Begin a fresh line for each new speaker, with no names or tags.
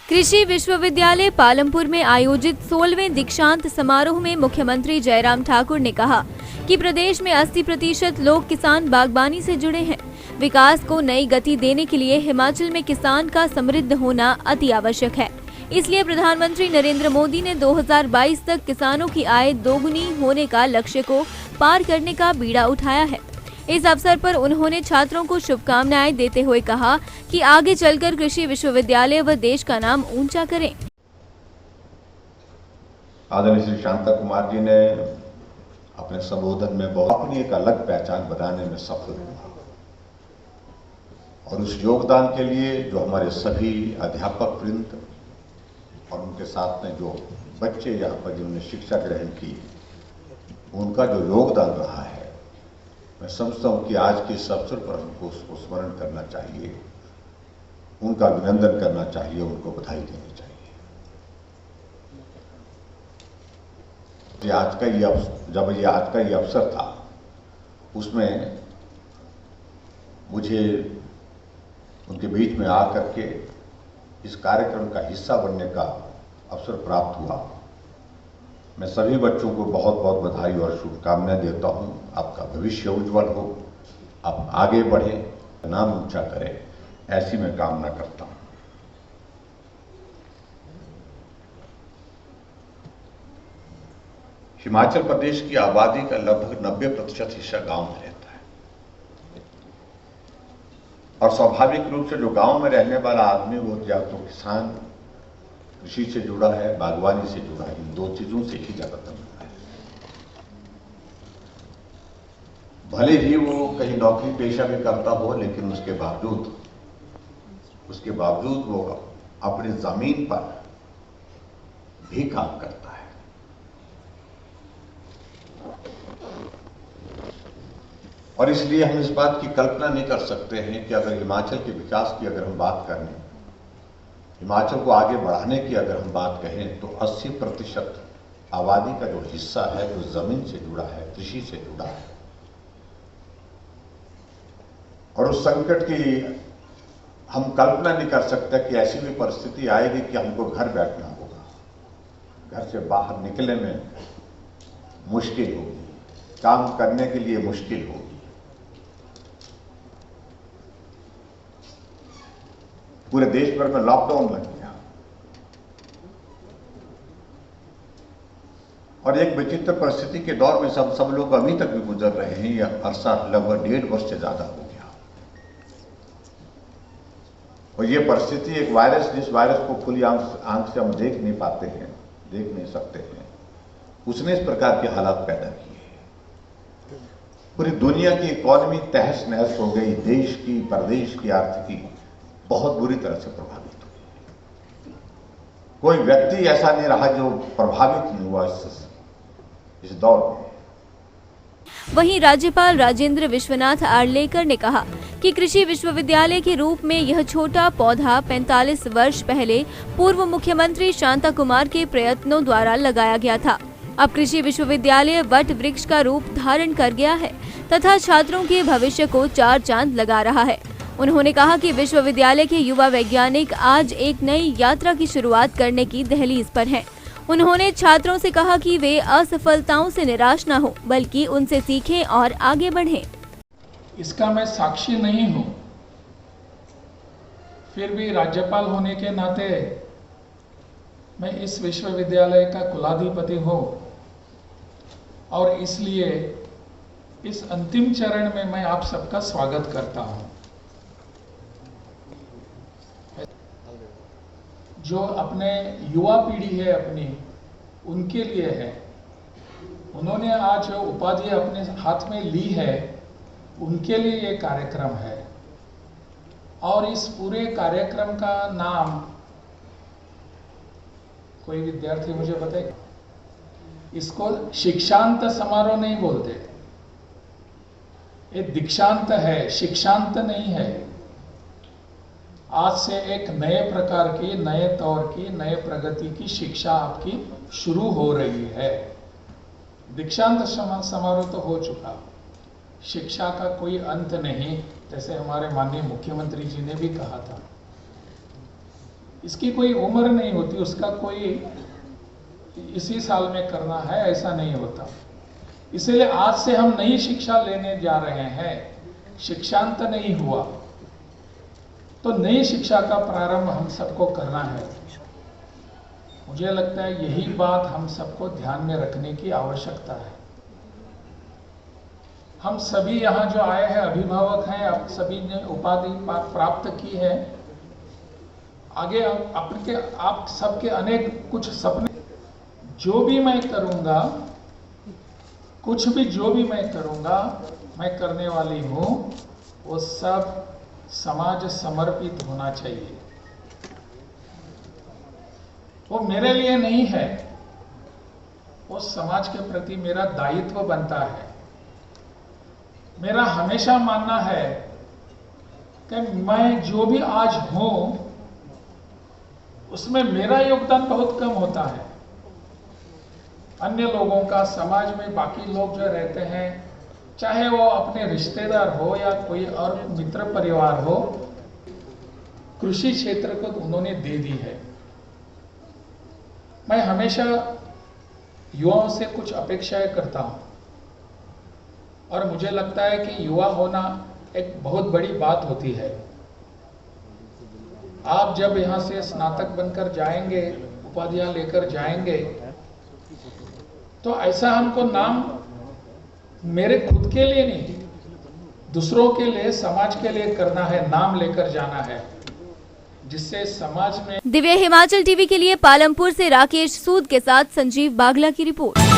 कृषि विश्वविद्यालय पालमपुर में आयोजित 16वें दीक्षांत समारोह में मुख्यमंत्री जयराम ठाकुर ने कहा कि प्रदेश में 80% लोग किसान बागवानी से जुड़े हैं। विकास को नई गति देने के लिए हिमाचल में किसान का समृद्ध होना अति आवश्यक है। इसलिए प्रधानमंत्री नरेंद्र मोदी ने 2022 तक किसानों की आय दोगुनी होने का लक्ष्य को पार करने का बीड़ा उठाया है। इस अवसर पर उन्होंने छात्रों को शुभकामनाएं देते हुए कहा कि आगे चलकर कृषि विश्वविद्यालय व देश का नाम ऊंचा करें।
आदरणीय श्री शांता कुमार जी ने अपने संबोधन में अपनी एक अलग पहचान बनाने में सफल हुआ और उस योगदान के लिए जो हमारे सभी अध्यापक वृंद और उनके साथ में जो बच्चे यहाँ पर जिन्होंने शिक्षा ग्रहण की, उनका जो योगदान रहा है, मैं समझता हूं कि आज के इस अवसर पर हमको उसको स्मरण करना चाहिए, उनका अभिनंदन करना चाहिए, उनको बधाई देनी चाहिए। जब आज का ये अवसर था, उसमें मुझे उनके बीच में आकर के इस कार्यक्रम का हिस्सा बनने का अवसर प्राप्त हुआ। मैं सभी बच्चों को बहुत बहुत बधाई और शुभकामनाएं देता हूं। आपका भविष्य उज्जवल हो, आप आगे बढ़ें, नाम ऊंचा करें, ऐसी मैं कामना करता हूं। हिमाचल प्रदेश की आबादी का लगभग 90% हिस्सा गांव में रहता है और स्वाभाविक रूप से जो गांव में रहने वाला आदमी वो या तो किसान, कृषि से जुड़ा है, बागवानी से जुड़ा है, इन दो चीजों से ही ज्यादातर जुड़ा है। भले ही वो कहीं नौकरी पेशा भी करता हो, लेकिन उसके बावजूद वो अपनी जमीन पर भी काम करता है। और इसलिए हम इस बात की कल्पना नहीं कर सकते हैं कि अगर हिमाचल के विकास की अगर हम बात करें, हिमाचल को आगे बढ़ाने की अगर हम बात कहें, तो 80% आबादी का जो हिस्सा है वो जमीन से जुड़ा है, कृषि से जुड़ा है। और उस संकट की हम कल्पना नहीं कर सकते कि ऐसी भी परिस्थिति आएगी कि हमको घर बैठना होगा, घर से बाहर निकलने में मुश्किल होगी, काम करने के लिए मुश्किल होगी। पूरे देश भर में लॉकडाउन लग गया और एक विचित्र परिस्थिति के दौर में सब लोग अभी तक भी गुजर रहे हैं। यह अरसा लगभग 1.5 वर्ष से ज्यादा हो गया और ये परिस्थिति एक वायरस, जिस वायरस को खुली आंख से हम देख नहीं पाते हैं, देख नहीं सकते हैं, उसने इस प्रकार के हालात पैदा किए। पूरी दुनिया की इकोनॉमी तहस नहस हो गई, देश की, प्रदेश की आर्थिकी बहुत बुरी तरह से प्रभावित हुई। कोई व्यक्ति ऐसा नहीं रहा जो प्रभावित नहीं हुआ इस दौर में।
वहीं राज्यपाल राजेंद्र विश्वनाथ आर्लेकर ने कहा कि कृषि विश्वविद्यालय के रूप में यह छोटा पौधा 45 वर्ष पहले पूर्व मुख्यमंत्री शांता कुमार के प्रयत्नों द्वारा लगाया गया था। अब कृषि विश्वविद्यालय वट वृक्ष का रूप धारण कर गया है तथा छात्रों के भविष्य को 4 चांद लगा रहा है। उन्होंने कहा कि विश्वविद्यालय के युवा वैज्ञानिक आज एक नई यात्रा की शुरुआत करने की दहलीज पर हैं। उन्होंने छात्रों से कहा कि वे असफलताओं से निराश न हो, बल्कि उनसे सीखें और आगे बढ़ें।
इसका मैं साक्षी नहीं हूं, फिर भी राज्यपाल होने के नाते मैं इस विश्वविद्यालय का कुलाधिपति हूं और इसलिए इस अंतिम चरण में मैं आप सबका स्वागत करता हूं। जो अपने युवा पीढ़ी है अपनी, उनके लिए है। उन्होंने आज उपाधि अपने हाथ में ली है, उनके लिए ये कार्यक्रम है और इस पूरे कार्यक्रम का नाम कोई विद्यार्थी मुझे बताए, इसको शिक्षांत समारोह नहीं बोलते, ये दीक्षांत है, शिक्षांत नहीं है। आज से एक नए प्रकार की, नए तौर की, नए प्रगति की शिक्षा आपकी शुरू हो रही है। दीक्षांत समारोह तो हो चुका, शिक्षा का कोई अंत नहीं, जैसे हमारे माननीय मुख्यमंत्री जी ने भी कहा था। इसकी कोई उम्र नहीं होती, उसका कोई इसी साल में करना है ऐसा नहीं होता। इसलिए आज से हम नई शिक्षा लेने जा रहे हैं। शिक्षांत नहीं हुआ तो नई शिक्षा का प्रारंभ हम सबको करना है। मुझे लगता है यही बात हम सबको ध्यान में रखने की आवश्यकता है। हम सभी यहाँ जो आए हैं अभिभावक हैं, आप सभी ने उपाधि प्राप्त की है। आगे आप सबके अनेक कुछ सपने, जो भी मैं करूंगा, कुछ भी जो भी मैं करूंगा, मैं करने वाली हूं, वो सब समाज समर्पित होना चाहिए। वो मेरे लिए नहीं है, वो समाज के प्रति मेरा दायित्व बनता है। मेरा हमेशा मानना है कि मैं जो भी आज हूं उसमें मेरा योगदान बहुत कम होता है। अन्य लोगों का, समाज में बाकी लोग जो रहते हैं, चाहे वो अपने रिश्तेदार हो या कोई और मित्र परिवार हो, कृषि क्षेत्र को उन्होंने दे दी है। मैं हमेशा युवाओं से कुछ अपेक्षाएं करता हूं और मुझे लगता है कि युवा होना एक बहुत बड़ी बात होती है। आप जब यहां से स्नातक बनकर जाएंगे, उपाधियां लेकर जाएंगे, तो ऐसा हमको नाम मेरे खुद के लिए नहीं, दूसरों के लिए, समाज के लिए करना है, नाम लेकर जाना है, जिससे समाज में।
दिव्य हिमाचल टीवी के लिए पालमपुर से राकेश सूद के साथ संजीव बागला की रिपोर्ट।